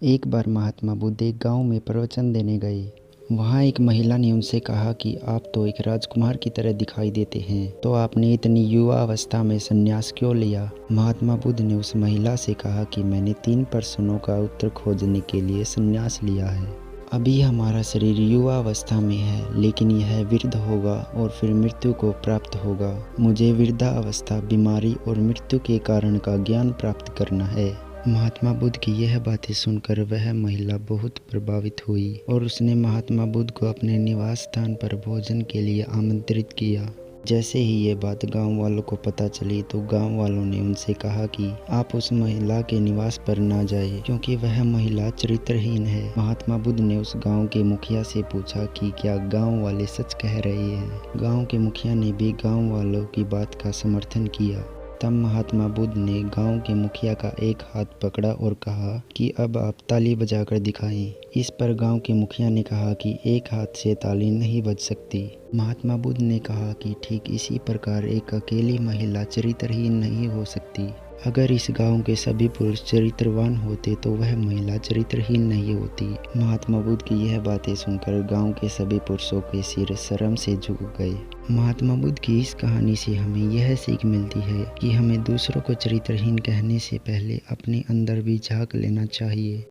एक बार महात्मा बुद्ध एक गांव में प्रवचन देने गए। वहां एक महिला ने उनसे कहा कि आप तो एक राजकुमार की तरह दिखाई देते हैं, तो आपने इतनी युवा अवस्था में संन्यास क्यों लिया। महात्मा बुद्ध ने उस महिला से कहा कि मैंने 3 प्रश्नों का उत्तर खोजने के लिए संन्यास लिया है। अभी हमारा शरीर युवा अवस्था में है, लेकिन यह वृद्ध होगा और फिर मृत्यु को प्राप्त होगा। मुझे वृद्धावस्था, बीमारी और मृत्यु के कारण का ज्ञान प्राप्त करना है। महात्मा बुद्ध की यह बातें सुनकर वह महिला बहुत प्रभावित हुई और उसने महात्मा बुद्ध को अपने निवास स्थान पर भोजन के लिए आमंत्रित किया। जैसे ही ये बात गांव वालों को पता चली तो गांव वालों ने उनसे कहा कि आप उस महिला के निवास पर ना जाएं, क्योंकि वह महिला चरित्रहीन है। महात्मा बुद्ध ने उस गांव के मुखिया से पूछा कि क्या गांव वाले सच कह रहे हैं। गांव के मुखिया ने भी गांव वालों की बात का समर्थन किया। तब महात्मा बुद्ध ने गांव के मुखिया का एक हाथ पकड़ा और कहा कि अब आप ताली बजाकर दिखाएं। इस पर गांव के मुखिया ने कहा कि एक हाथ से ताली नहीं बज सकती। महात्मा बुद्ध ने कहा कि ठीक इसी प्रकार एक अकेली महिला चरित्रहीन नहीं हो सकती। अगर इस गांव के सभी पुरुष चरित्रवान होते तो वह महिला चरित्रहीन नहीं होती। महात्मा बुद्ध की यह बातें सुनकर गांव के सभी पुरुषों के सिर शर्म से झुक गए। महात्मा बुद्ध की इस कहानी से हमें यह सीख मिलती है कि हमें दूसरों को चरित्रहीन कहने से पहले अपने अंदर भी झांक लेना चाहिए।